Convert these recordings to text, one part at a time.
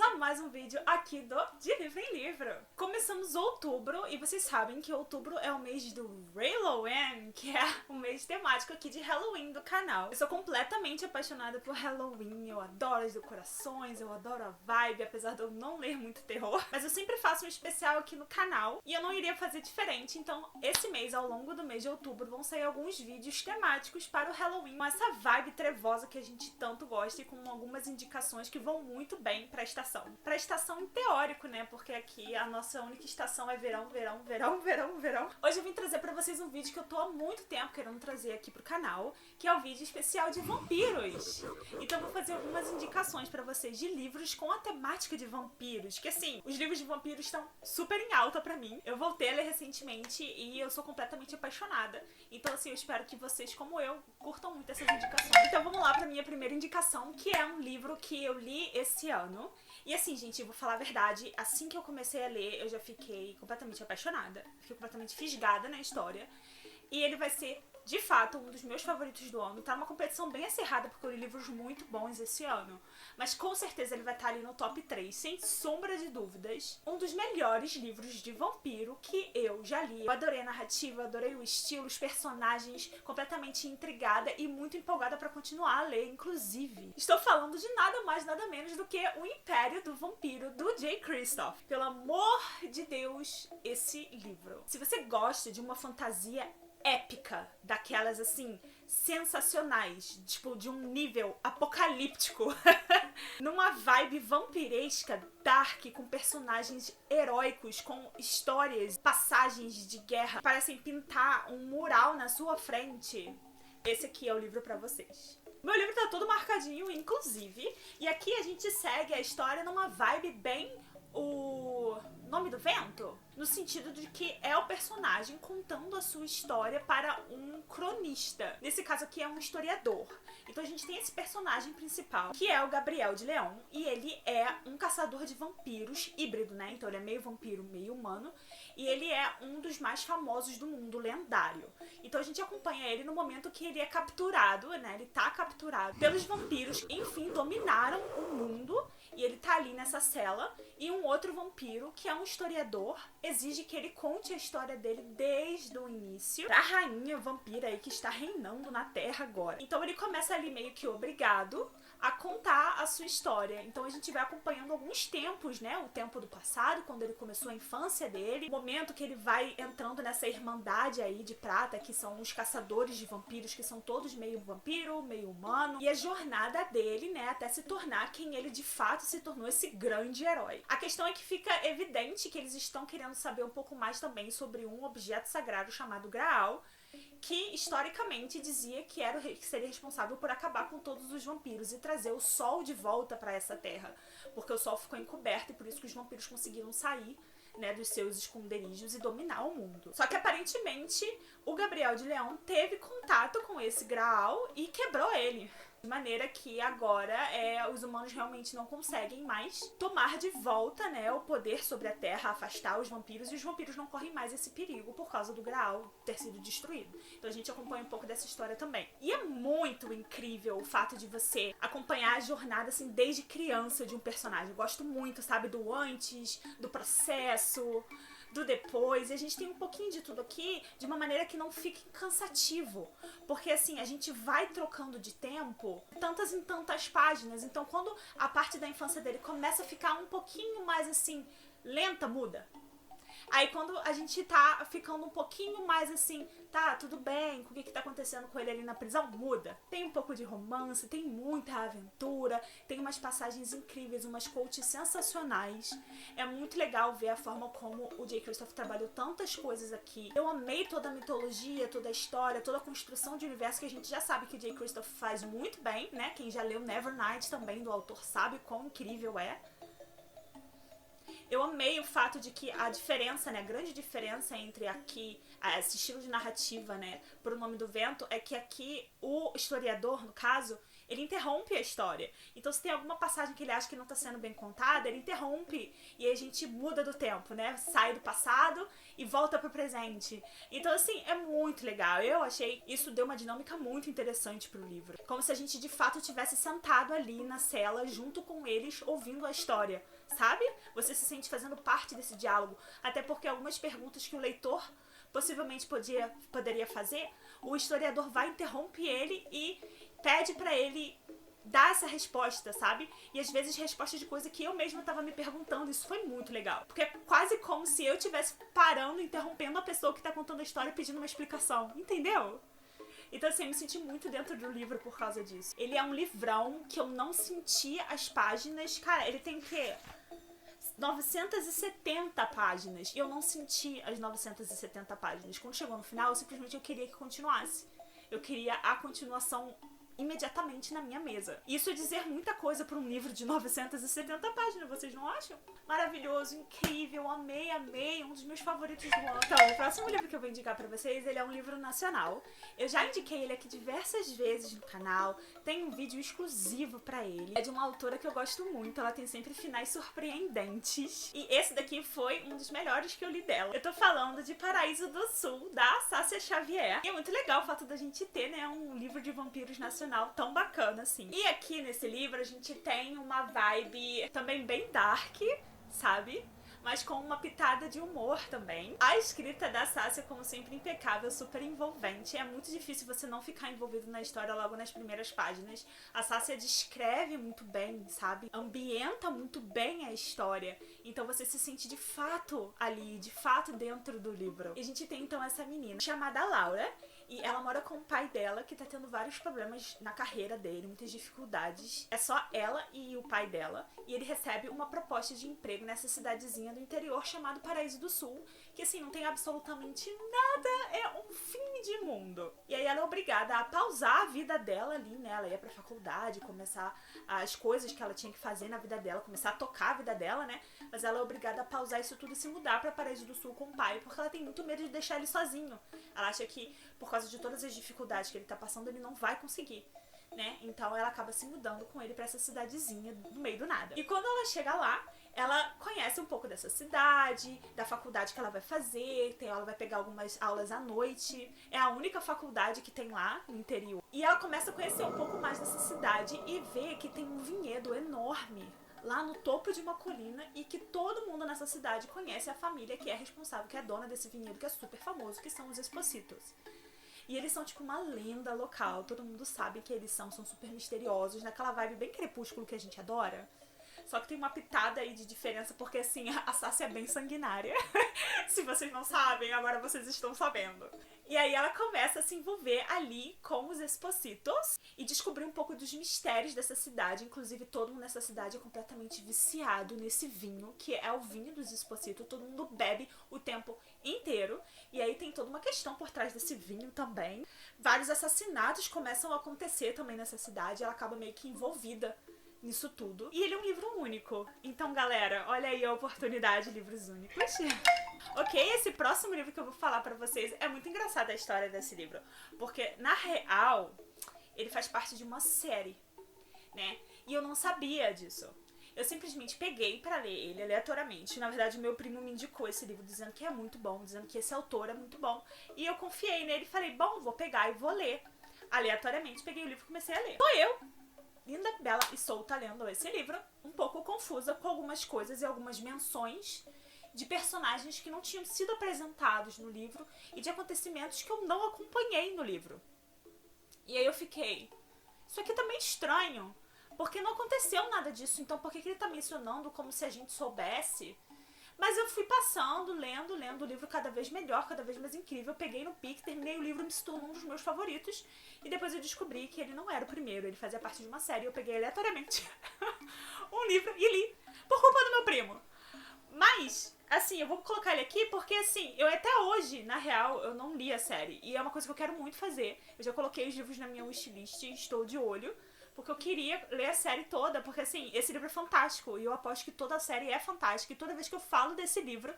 a mais um vídeo aqui do De Livro em Livro. Começamos outubro e vocês sabem que outubro é o mês do Halloween, que é o mês temático aqui de Halloween do canal. Eu sou completamente apaixonada por Halloween, eu adoro as decorações, eu adoro a vibe, apesar de eu não ler muito terror. Mas eu sempre faço um especial aqui no canal e eu não iria fazer diferente, então esse mês, ao longo do mês de outubro, vão sair alguns vídeos temáticos para o Halloween, com essa vibe trevosa que a gente tanto gosta e com algumas indicações que vão muito bem pra estação. Pra estação em teórico, né? Porque aqui a nossa única estação é verão, verão, verão, verão, verão. Hoje eu vim trazer pra vocês um vídeo que eu tô há muito tempo querendo trazer aqui pro canal, que é o vídeo especial de vampiros. Então eu vou fazer algumas indicações pra vocês de livros com a temática de vampiros, que assim, os livros de vampiros estão super em alta pra mim. Eu voltei a ler recentemente e eu sou completamente apaixonada. Então assim, eu espero que vocês, como eu, curtam muito essas indicações. Então vamos lá pra minha primeira indicação, que é um livro que eu li esse ano. E assim, gente, eu vou falar a verdade, assim que eu comecei a ler, eu já fiquei completamente apaixonada. Fiquei completamente fisgada na história. E ele vai ser, de fato, um dos meus favoritos do ano. Tá numa competição bem acirrada, porque eu li livros muito bons esse ano. Mas com certeza ele vai estar ali no top 3, sem sombra de dúvidas. Um dos melhores livros de vampiro que eu já li. Eu adorei a narrativa, adorei o estilo, os personagens, completamente intrigada e muito empolgada pra continuar a ler, inclusive. Estou falando de nada mais, nada menos do que O Império do Vampiro, do Jay Kristoff. Pelo amor de Deus, esse livro. Se você gosta de uma fantasia épica, daquelas assim, sensacionais, tipo de um nível apocalíptico, numa vibe vampiresca, dark, com personagens heróicos, com histórias, passagens de guerra, parecem pintar um mural na sua frente, esse aqui é o livro pra vocês. Meu livro tá todo marcadinho, inclusive, e aqui a gente segue a história numa vibe bem o Nome do Vento, no sentido de que é o personagem contando a sua história para um cronista. Nesse caso aqui é um historiador. Então a gente tem esse personagem principal, que é o Gabriel de León, e ele é um caçador de vampiros híbrido, né? Então ele é meio vampiro, meio humano, e ele é um dos mais famosos do mundo, lendário. Então a gente acompanha ele no momento que ele é capturado, né? Ele tá capturado pelos vampiros que, enfim, dominaram o mundo, e ele tá ali nessa cela, e um outro vampiro, que é um historiador, exige que ele conte a história dele desde o início pra rainha vampira aí que está reinando na Terra agora. Então ele começa ali meio que obrigado a contar a sua história. Então a gente vai acompanhando alguns tempos, né? O tempo do passado, quando ele começou a infância dele, o momento que ele vai entrando nessa irmandade aí de prata, que são os caçadores de vampiros, que são todos meio vampiro, meio humano, e a jornada dele, né, até se tornar quem ele de fato se tornou, esse grande herói. A questão é que fica evidente que eles estão querendo saber um pouco mais também sobre um objeto sagrado chamado Graal, que historicamente dizia que seria responsável por acabar com todos os vampiros e trazer o sol de volta para essa terra, porque o sol ficou encoberto e por isso que os vampiros conseguiram sair, né, dos seus esconderijos e dominar o mundo. Só que aparentemente o Gabriel de León teve contato com esse Graal e quebrou ele. De maneira que agora os humanos realmente não conseguem mais tomar de volta, né, o poder sobre a Terra, afastar os vampiros, e os vampiros não correm mais esse perigo por causa do Graal ter sido destruído. Então a gente acompanha um pouco dessa história também. E é muito incrível o fato de você acompanhar a jornada assim desde criança de um personagem. Eu gosto muito, sabe, do antes, do processo, do depois, e a gente tem um pouquinho de tudo aqui de uma maneira que não fique cansativo, porque assim, a gente vai trocando de tempo tantas em tantas páginas, então quando a parte da infância dele começa a ficar um pouquinho mais assim, lenta, muda. Aí quando a gente tá ficando um pouquinho mais assim, tá, tudo bem, com o que tá acontecendo com ele ali na prisão, muda. Tem um pouco de romance, tem muita aventura, tem umas passagens incríveis, umas quotes sensacionais. É muito legal ver a forma como o Jay Kristoff trabalhou tantas coisas aqui. Eu amei toda a mitologia, toda a história, toda a construção de universo, que a gente já sabe que o Jay Kristoff faz muito bem, né? Quem já leu Nevernight também, do autor, sabe quão incrível é. Eu amei o fato de que a diferença, né, a grande diferença entre aqui, esse estilo de narrativa, né, por O Nome do Vento, é que aqui o historiador, no caso, ele interrompe a história. Então se tem alguma passagem que ele acha que não tá sendo bem contada, ele interrompe. E aí a gente muda do tempo, né? Sai do passado e volta pro presente. Então assim, é muito legal. Eu achei isso deu uma dinâmica muito interessante pro livro. Como se a gente de fato tivesse sentado ali na cela junto com eles ouvindo a história, sabe? Você se sente fazendo parte desse diálogo. Até porque algumas perguntas que o leitor possivelmente poderia fazer, o historiador vai interromper ele e pede pra ele dar essa resposta, sabe? E às vezes resposta de coisa que eu mesma tava me perguntando. Isso foi muito legal. Porque é quase como se eu estivesse parando, interrompendo a pessoa que tá contando a história e pedindo uma explicação. Entendeu? Então assim, eu me senti muito dentro do livro por causa disso. Ele é um livrão que eu não senti as páginas. Cara, ele tem o quê? 970 páginas. E eu não senti as 970 páginas. Quando chegou no final, eu queria que continuasse. Eu queria a continuação imediatamente na minha mesa. Isso é dizer muita coisa para um livro de 970 páginas, vocês não acham? Maravilhoso, incrível, amei, um dos meus favoritos do ano. Então, o próximo livro que eu vou indicar pra vocês, ele é um livro nacional. Eu já indiquei ele aqui diversas vezes no canal, tem um vídeo exclusivo pra ele. É de uma autora que eu gosto muito, ela tem sempre finais surpreendentes. E esse daqui foi um dos melhores que eu li dela. Eu tô falando de Paraíso do Sul, da Sassia Xavier. E é muito legal o fato da gente ter, né, um livro de vampiros nacional tão bacana assim. E aqui nesse livro a gente tem uma vibe também bem dark, sabe? Mas com uma pitada de humor também. A escrita da Sassia, como sempre, impecável, super envolvente. É muito difícil você não ficar envolvido na história logo nas primeiras páginas. A Sassia descreve muito bem, sabe? Ambienta muito bem a história. Então você se sente de fato ali, de fato dentro do livro. E a gente tem então essa menina chamada Laura. E ela mora com o pai dela, que tá tendo vários problemas na carreira dele, muitas dificuldades. É só ela e o pai dela. E ele recebe uma proposta de emprego nessa cidadezinha do interior chamado Paraíso do Sul, que assim, não tem absolutamente nada, é um fim de mundo. E aí ela é obrigada a pausar a vida dela ali, né? Ela ia pra faculdade, começar as coisas que ela tinha que fazer na vida dela, começar a tocar a vida dela, né? Mas ela é obrigada a pausar isso tudo e se mudar pra Paraíso do Sul com o pai, porque ela tem muito medo de deixar ele sozinho. Ela acha que, por causa de todas as dificuldades que ele tá passando, ele não vai conseguir, né? Então ela acaba se mudando com ele pra essa cidadezinha no meio do nada. E quando ela chega lá, ela conhece um pouco dessa cidade, da faculdade que ela vai fazer, ela vai pegar algumas aulas à noite, é a única faculdade que tem lá no interior. E ela começa a conhecer um pouco mais dessa cidade e vê que tem um vinhedo enorme lá no topo de uma colina e que todo mundo nessa cidade conhece a família que é responsável, que é dona desse vinhedo, que é super famoso, que são os Espositos. E eles são tipo uma lenda local, todo mundo sabe que eles são super misteriosos, naquela vibe bem crepúsculo que a gente adora. Só que tem uma pitada aí de diferença, porque assim, a Sassia é bem sanguinária. Se vocês não sabem, agora vocês estão sabendo. E aí ela começa a se envolver ali com os Espositos e descobrir um pouco dos mistérios dessa cidade. Inclusive, todo mundo nessa cidade é completamente viciado nesse vinho, que é o vinho dos Espositos. Todo mundo bebe o tempo inteiro. E aí tem toda uma questão por trás desse vinho também. Vários assassinatos começam a acontecer também nessa cidade. Ela acaba meio que envolvida nisso tudo. E ele é um livro único. Então, galera, olha aí a oportunidade, livros únicos. Ok, esse próximo livro que eu vou falar pra vocês é muito engraçada a história desse livro. Porque, na real, ele faz parte de uma série, né? E eu não sabia disso. Eu simplesmente peguei pra ler ele aleatoriamente. Na verdade, meu primo me indicou esse livro, dizendo que é muito bom, dizendo que esse autor é muito bom. E eu confiei nele e falei, bom, vou pegar e vou ler. Aleatoriamente, peguei o livro e comecei a ler. Sou eu, linda, bela e solta, lendo esse livro, um pouco confusa com algumas coisas e algumas menções de personagens que não tinham sido apresentados no livro e de acontecimentos que eu não acompanhei no livro. E aí eu fiquei, isso aqui tá meio estranho, porque não aconteceu nada disso, então por que ele tá mencionando como se a gente soubesse? Mas eu fui passando, lendo o livro cada vez melhor, cada vez mais incrível. Eu peguei no pique, terminei o livro, me se tornou um dos meus favoritos. E depois eu descobri que ele não era o primeiro, ele fazia parte de uma série. Eu peguei aleatoriamente um livro e li, por culpa do meu primo. Mas, assim, eu vou colocar ele aqui porque, assim, eu até hoje, na real, eu não li a série. E é uma coisa que eu quero muito fazer. Eu já coloquei os livros na minha wishlist e estou de olho. Porque eu queria ler a série toda, porque assim, esse livro é fantástico. E eu aposto que toda a série é fantástica. E toda vez que eu falo desse livro,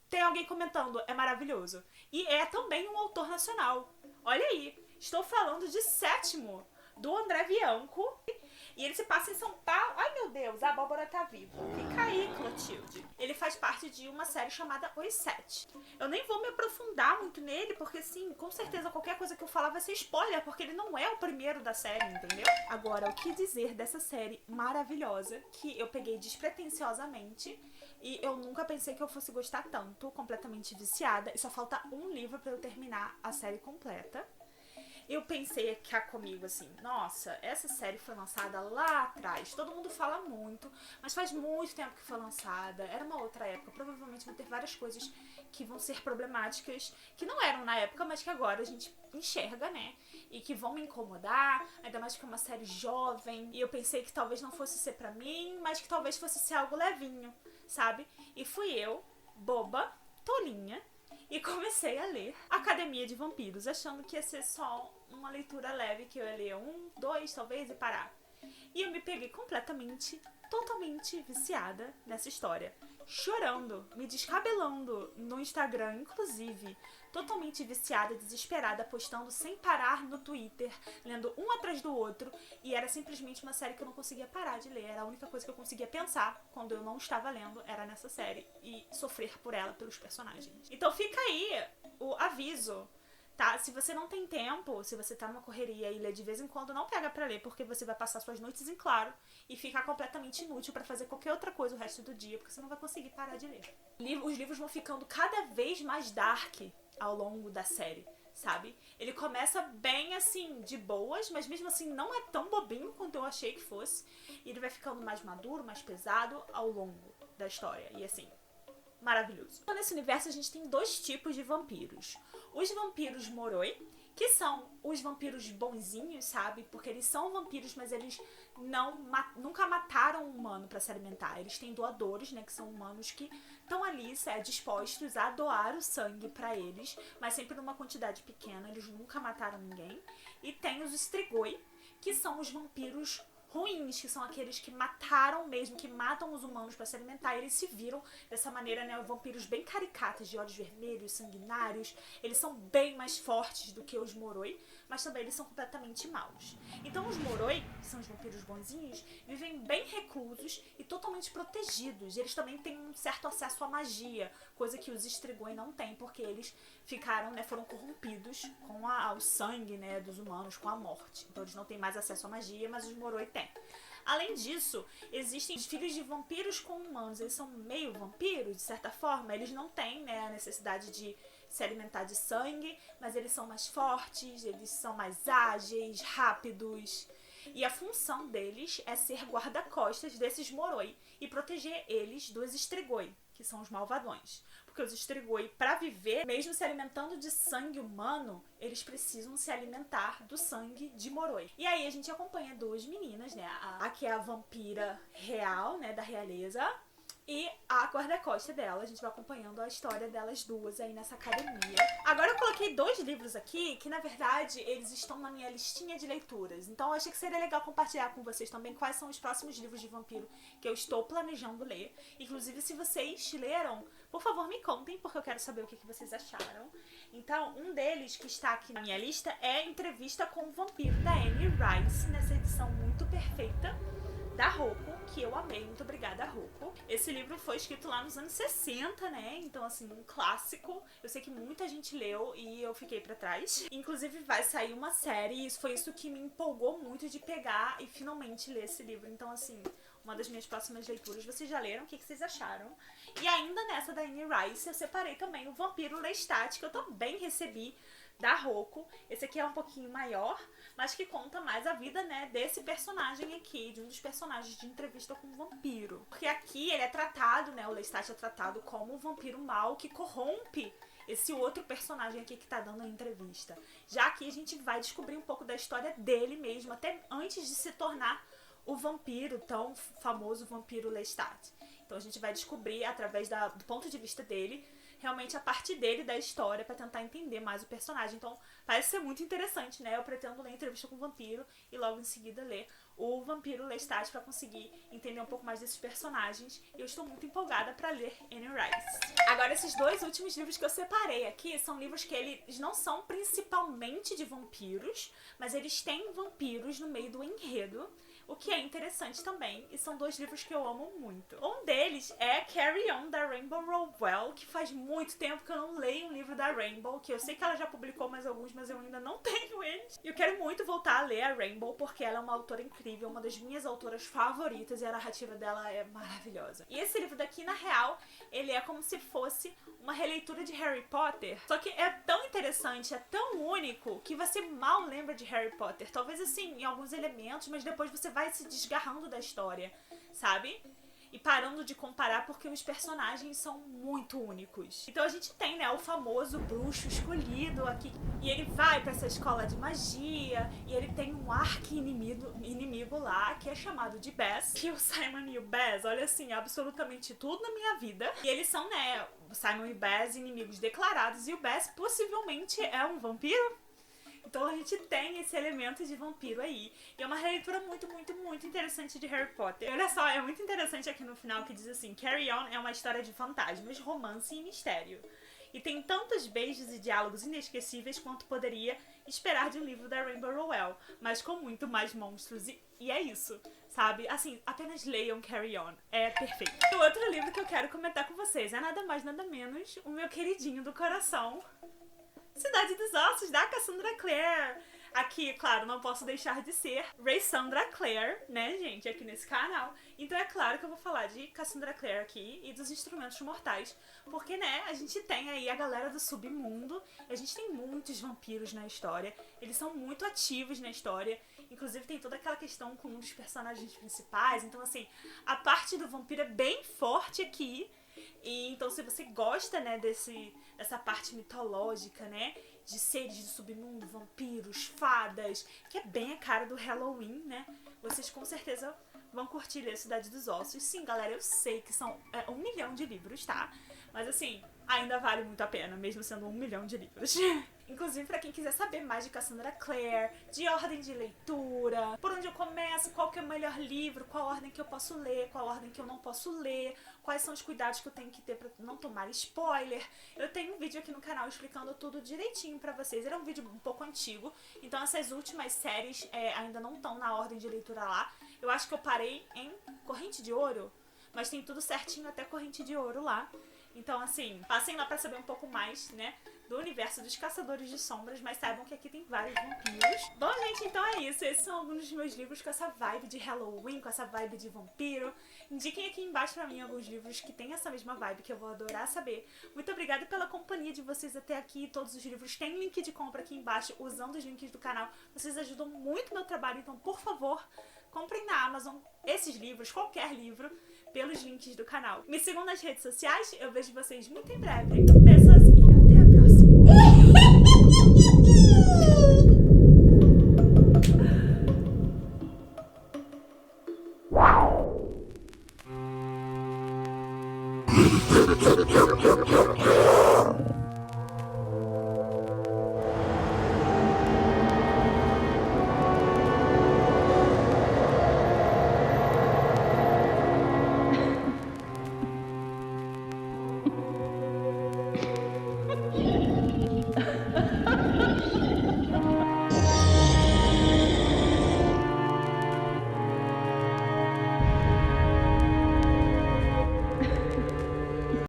tem alguém comentando, é maravilhoso. E é também um autor nacional. Olha aí, estou falando de Sétimo, do André Bianco. E ele se passa em São Paulo. Ai, meu Deus, a abóbora tá viva. Fica aí, Clotilde. Ele faz parte de uma série chamada Os Sete. Eu nem vou me aprofundar muito nele, porque, sim, com certeza qualquer coisa que eu falar vai ser spoiler, porque ele não é o primeiro da série, entendeu? Agora, o que dizer dessa série maravilhosa, que eu peguei despretensiosamente, e eu nunca pensei que eu fosse gostar tanto, completamente viciada, e só falta um livro pra eu terminar a série completa. Eu pensei cá comigo assim, nossa, essa série foi lançada lá atrás, todo mundo fala muito, mas faz muito tempo que foi lançada, era uma outra época, provavelmente vão ter várias coisas que vão ser problemáticas, que não eram na época, mas que agora a gente enxerga, né, e que vão me incomodar, ainda mais que é uma série jovem, e eu pensei que talvez não fosse ser pra mim, mas que talvez fosse ser algo levinho, sabe? E fui eu, boba, tolinha, e comecei a ler Academia de Vampiros, achando que ia ser só uma leitura leve, que eu ia ler 1, 2, talvez, e parar. E eu me peguei completamente, totalmente viciada nessa história. Chorando, me descabelando no Instagram, inclusive. Totalmente viciada, desesperada, postando sem parar no Twitter, lendo um atrás do outro. E era simplesmente uma série que eu não conseguia parar de ler. Era a única coisa que eu conseguia pensar quando eu não estava lendo, era nessa série. E sofrer por ela, pelos personagens. Então fica aí o aviso. Tá? Se você não tem tempo, se você tá numa correria e lê de vez em quando, não pega pra ler, porque você vai passar suas noites em claro e ficar completamente inútil pra fazer qualquer outra coisa o resto do dia, porque você não vai conseguir parar de ler. Os livros vão ficando cada vez mais dark ao longo da série, sabe? Ele começa bem, assim, de boas, mas mesmo assim não é tão bobinho quanto eu achei que fosse. E ele vai ficando mais maduro, mais pesado ao longo da história. E assim, maravilhoso. Então, nesse universo a gente tem dois tipos de vampiros. Os vampiros moroi, que são os vampiros bonzinhos, sabe? Porque eles são vampiros, mas eles nunca mataram um humano pra se alimentar. Eles têm doadores, né? Que são humanos que estão ali dispostos a doar o sangue pra eles, mas sempre numa quantidade pequena. Eles nunca mataram ninguém. E tem os strigoi, que são os vampiros ruins, que são aqueles que mataram mesmo, que matam os humanos para se alimentar, e eles se viram dessa maneira, né, vampiros bem caricatos, de olhos vermelhos, sanguinários. Eles são bem mais fortes do que os moroi, mas também eles são completamente maus. Então os moroi, que são os vampiros bonzinhos, vivem bem reclusos e totalmente protegidos. Eles também têm um certo acesso à magia, coisa que os strigoi não têm, porque eles foram corrompidos com o sangue, né, dos humanos, com a morte. Então eles não têm mais acesso à magia, mas os moroi têm. Além disso, existem os filhos de vampiros com humanos. Eles são meio vampiros, de certa forma. Eles não têm, né, a necessidade de se alimentar de sangue, mas eles são mais fortes, eles são mais ágeis, rápidos. E a função deles é ser guarda-costas desses moroi e proteger eles dos strigoi, que são os malvadões. Porque os strigoi, para viver, mesmo se alimentando de sangue humano, eles precisam se alimentar do sangue de moroi. E aí a gente acompanha duas meninas, né? A que é a vampira real, né, da realeza, e a guarda-costa dela. A gente vai acompanhando a história delas duas aí nessa academia. Agora eu coloquei dois livros aqui que, na verdade, eles estão na minha listinha de leituras. Então eu achei que seria legal compartilhar com vocês também quais são os próximos livros de vampiro que eu estou planejando ler. Inclusive, se vocês leram, por favor, me contem, porque eu quero saber o que vocês acharam. Então, um deles que está aqui na minha lista é Entrevista com o Vampiro, da Anne Rice, nessa edição muito perfeita da Roku, que eu amei. Muito obrigada, Roku. Esse livro foi escrito lá nos anos 60, né? Então, assim, um clássico. Eu sei que muita gente leu e eu fiquei pra trás. Inclusive, vai sair uma série e foi isso que me empolgou muito de pegar e finalmente ler esse livro. Então, assim, uma das minhas próximas leituras. Vocês já leram? O que vocês acharam? E ainda nessa da Anne Rice, eu separei também o Vampiro Lestat, que eu também recebi da Roku. Esse aqui é um pouquinho maior, mas que conta mais a vida, né, desse personagem aqui, de um dos personagens de Entrevista com o Vampiro. Porque aqui ele é tratado, né, o Lestat é tratado como um vampiro mau que corrompe esse outro personagem aqui que tá dando a entrevista. Já aqui a gente vai descobrir um pouco da história dele mesmo, até antes de se tornar o vampiro, tão famoso vampiro Lestat. Então a gente vai descobrir, através do ponto de vista dele, realmente a parte dele da história pra tentar entender mais o personagem. Então parece ser muito interessante, né? Eu pretendo ler Entrevista com o Vampiro e logo em seguida ler o Vampiro Lestat pra conseguir entender um pouco mais desses personagens. E eu estou muito empolgada pra ler Anne Rice. Agora, esses dois últimos livros que eu separei aqui são livros que eles não são principalmente de vampiros, mas eles têm vampiros no meio do enredo, o que é interessante também, e são dois livros que eu amo muito. Um deles é Carry On, da Rainbow Rowell, que faz muito tempo que eu não leio um livro da Rainbow, que eu sei que ela já publicou mais alguns, mas eu ainda não tenho eles. E eu quero muito voltar a ler a Rainbow, porque ela é uma autora incrível, uma das minhas autoras favoritas, e a narrativa dela é maravilhosa. E esse livro daqui, na real, ele é como se fosse uma releitura de Harry Potter, só que é tão interessante, é tão único, que você mal lembra de Harry Potter. Talvez, assim, em alguns elementos, mas depois você vai se desgarrando da história, sabe? E parando de comparar, porque os personagens são muito únicos. Então a gente tem, né, o famoso bruxo escolhido aqui, e ele vai pra essa escola de magia, e ele tem um arqui-inimigo lá, que é chamado de Baz. Que o Simon e o Baz, olha assim, absolutamente tudo na minha vida. E eles são, né, o Simon e o Baz inimigos declarados, e o Baz possivelmente é um vampiro. Então a gente tem esse elemento de vampiro aí. E é uma releitura muito, muito, muito interessante de Harry Potter. E olha só, é muito interessante aqui no final que diz assim: Carry On é uma história de fantasmas, romance e mistério. E tem tantos beijos e diálogos inesquecíveis quanto poderia esperar de um livro da Rainbow Rowell, mas com muito mais monstros. E é isso, sabe? Assim, apenas leiam Carry On. É perfeito. E o outro livro que eu quero comentar com vocês é nada mais, nada menos o meu queridinho do coração, Cidade dos Ossos, da Cassandra Clare. Aqui, claro, não posso deixar de ser Raysandra Clare, né, gente, aqui nesse canal. Então é claro que eu vou falar de Cassandra Clare aqui e dos Instrumentos Mortais, porque, né, a gente tem aí a galera do submundo, a gente tem muitos vampiros na história, eles são muito ativos na história, inclusive tem toda aquela questão com um dos personagens principais, então, assim, a parte do vampiro é bem forte aqui. E então, se você gosta, né, dessa parte mitológica, né, de seres do submundo, vampiros, fadas, que é bem a cara do Halloween, né, vocês com certeza vão curtir ler Cidade dos Ossos. Sim, galera, eu sei que são 1 milhão de livros, tá? Mas assim, ainda vale muito a pena, mesmo sendo 1 milhão de livros. Inclusive, pra quem quiser saber mais de Cassandra Clare, de ordem de leitura, por onde eu começo, qual que é o melhor livro, qual ordem que eu posso ler, qual ordem que eu não posso ler, quais são os cuidados que eu tenho que ter pra não tomar spoiler. Eu tenho um vídeo aqui no canal explicando tudo direitinho pra vocês. Ele é um vídeo um pouco antigo, então essas últimas séries ainda não estão na ordem de leitura lá. Eu acho que eu parei em Corrente de Ouro, mas tem tudo certinho até Corrente de Ouro lá. Então, assim, passem lá pra saber um pouco mais, né, do universo dos Caçadores de Sombras, mas saibam que aqui tem vários vampiros. Bom, gente, então é isso. Esses são alguns dos meus livros com essa vibe de Halloween, com essa vibe de vampiro. Indiquem aqui embaixo pra mim alguns livros que tem essa mesma vibe, que eu vou adorar saber. Muito obrigada pela companhia de vocês até aqui. Todos os livros têm link de compra aqui embaixo, usando os links do canal. Vocês ajudam muito o meu trabalho, então, por favor, comprem na Amazon esses livros, qualquer livro, pelos links do canal. Me sigam nas redes sociais, eu vejo vocês muito em breve. Beijos e até a próxima!